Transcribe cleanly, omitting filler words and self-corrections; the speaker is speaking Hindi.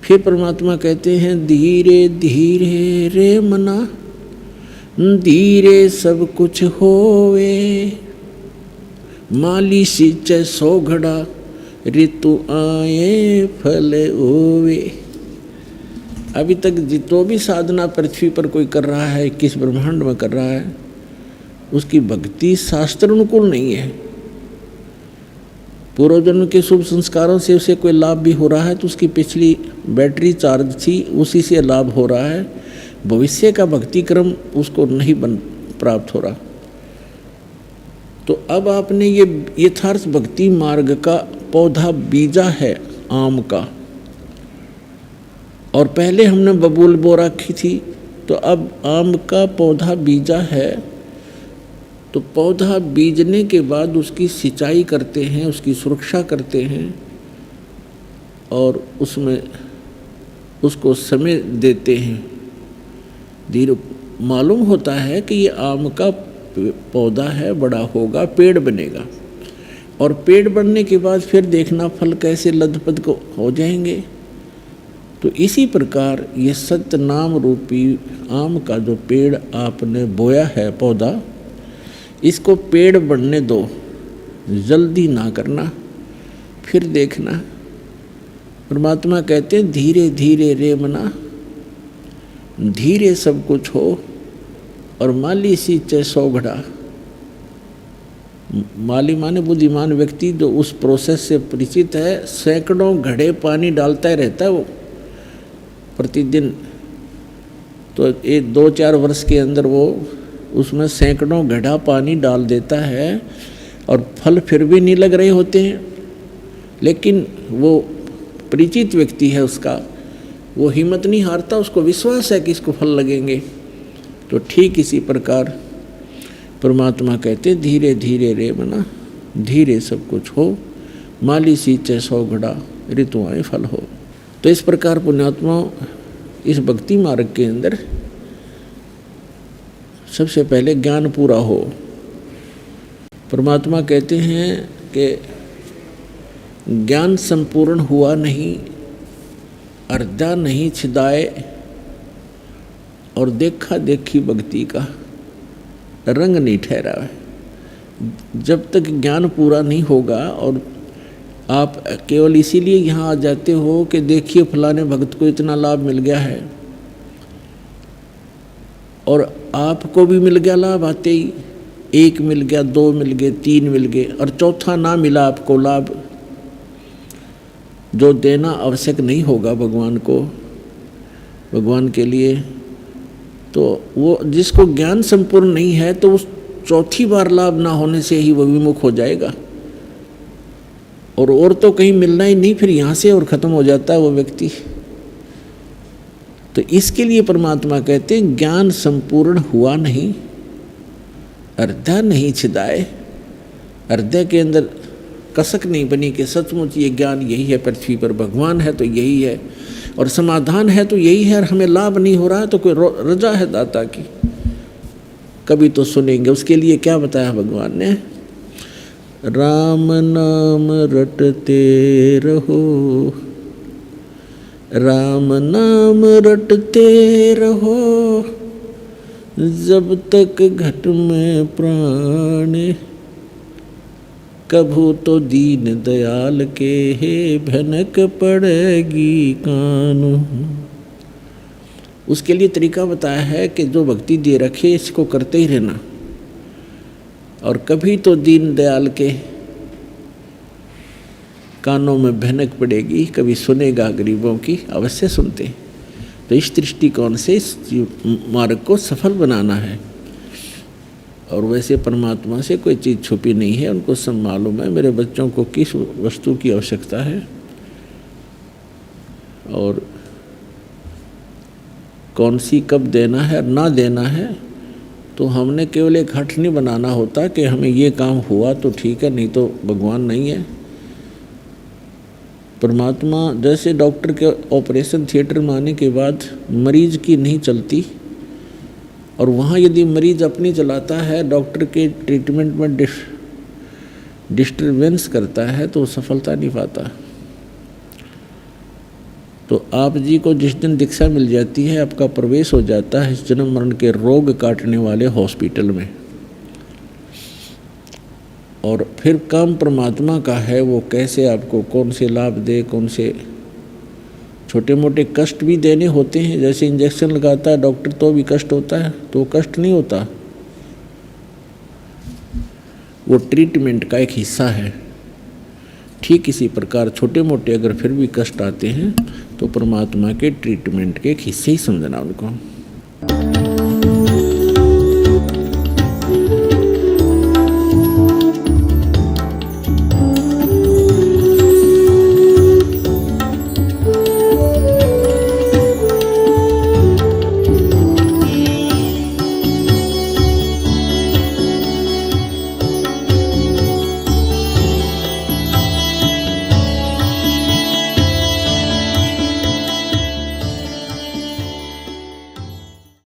फिर परमात्मा कहते हैं धीरे धीरे रे मना, धीरे सब कुछ होवे, माली सींचे सौ घड़ा, ऋतु आए फल होवे। अभी तक जितो भी साधना पृथ्वी पर कोई कर रहा है, किस ब्रह्मांड में कर रहा है, उसकी भक्ति शास्त्र अनुकूल नहीं है। पूर्व जन्म के शुभ संस्कारों से उसे कोई लाभ भी हो रहा है तो उसकी पिछली बैटरी चार्ज थी, उसी से लाभ हो रहा है। भविष्य का भक्ति क्रम उसको नहीं प्राप्त हो रहा। तो अब आपने ये यथार्थ भक्ति मार्ग का पौधा बीजा है आम का, और पहले हमने बबूल बो रखी थी, तो अब आम का पौधा बीजा है। तो पौधा बीजने के बाद उसकी सिंचाई करते हैं, उसकी सुरक्षा करते हैं और उसमें उसको समय देते हैं। धीरे मालूम होता है कि ये आम का पौधा है, बड़ा होगा, पेड़ बनेगा, और पेड़ बनने के बाद फिर देखना फल कैसे लदपद को हो जाएंगे। तो इसी प्रकार ये सत्य नाम रूपी आम का जो पेड़ आपने बोया है पौधा, इसको पेड़ बढ़ने दो, जल्दी ना करना, फिर देखना। परमात्मा कहते हैं धीरे धीरे रे मना, धीरे सब कुछ हो, और माली सींचे सौ घड़ा। माली माने बुद्धिमान व्यक्ति जो उस प्रोसेस से परिचित है, सैकड़ों घड़े पानी डालता ही रहता है वो प्रतिदिन। तो ये 2-4 वर्ष के अंदर वो उसमें सैकड़ों घड़ा पानी डाल देता है, और फल फिर भी नहीं लग रहे होते हैं, लेकिन वो परिचित व्यक्ति है उसका, वो हिम्मत नहीं हारता, उसको विश्वास है कि इसको फल लगेंगे। तो ठीक इसी प्रकार परमात्मा कहते धीरे धीरे रे मना, धीरे सब कुछ हो, माली सींचे सौ घड़ा, ऋतु आए फल हो। तो इस प्रकार पुण्यात्मा इस भक्ति मार्ग के अंदर सबसे पहले ज्ञान पूरा हो। परमात्मा कहते हैं कि ज्ञान संपूर्ण हुआ नहीं, अर्धा नहीं छिदाए, और देखा देखी भक्ति का रंग नहीं ठहरा है। जब तक ज्ञान पूरा नहीं होगा, और आप केवल इसीलिए यहाँ आ जाते हो कि देखिए फलाने भक्त को इतना लाभ मिल गया है, और आपको भी मिल गया लाभ आते ही, 1 मिल गया, 2 मिल गए, 3 मिल गए, और चौथा ना मिला आपको लाभ, जो देना आवश्यक नहीं होगा भगवान को, भगवान के लिए। तो वो जिसको ज्ञान संपूर्ण नहीं है, तो उस चौथी बार लाभ ना होने से ही वो विमुख हो जाएगा, और तो कहीं मिलना ही नहीं, फिर यहाँ से और ख़त्म हो जाता है वो व्यक्ति। तो इसके लिए परमात्मा कहते हैं ज्ञान संपूर्ण हुआ नहीं, अर्धा नहीं छिदाए। हृदय के अंदर कसक नहीं बनी कि सचमुच ये ज्ञान यही है, पृथ्वी पर भगवान है तो यही है, और समाधान है तो यही है, और हमें लाभ नहीं हो रहा है तो कोई रजा है दाता की, कभी तो सुनेंगे। उसके लिए क्या बताया भगवान ने, राम नाम रटते रहो, राम नाम रटते रहो, जब तक घट में प्राण, कभू तो दीन दयाल के हे भनक पड़ेगी कानू। उसके लिए तरीका बताया है कि जो भक्ति दे रखे इसको करते ही रहना, और कभी तो दीन दयाल के कानों में भनक पड़ेगी, कभी सुनेगा गरीबों की, अवश्य सुनते। तो इस दृष्टिकोण से इस मार्ग को सफल बनाना है। और वैसे परमात्मा से कोई चीज़ छुपी नहीं है, उनको सब मालूम है मेरे बच्चों को किस वस्तु की आवश्यकता है और कौन सी कब देना है ना देना है। तो हमने केवल एक हठ नहीं बनाना होता कि हमें ये काम हुआ तो ठीक है, नहीं तो भगवान नहीं है। परमात्मा जैसे डॉक्टर के ऑपरेशन थिएटर में आने के बाद मरीज की नहीं चलती, और वहाँ यदि मरीज अपनी चलाता है, डॉक्टर के ट्रीटमेंट में डिस्टर्बेंस करता है, तो सफलता नहीं पाता। तो आप जी को जिस दिन दीक्षा मिल जाती है, आपका प्रवेश हो जाता है इस जन्म मरण के रोग काटने वाले हॉस्पिटल में। और फिर काम परमात्मा का है, वो कैसे आपको कौन से लाभ दे, कौन से छोटे मोटे कष्ट भी देने होते हैं। जैसे इंजेक्शन लगाता है डॉक्टर तो भी कष्ट होता है, तो कष्ट नहीं होता, वो ट्रीटमेंट का एक हिस्सा है। ठीक इसी प्रकार छोटे मोटे अगर फिर भी कष्ट आते हैं तो परमात्मा के ट्रीटमेंट के एक हिस्से ही समझना उनको।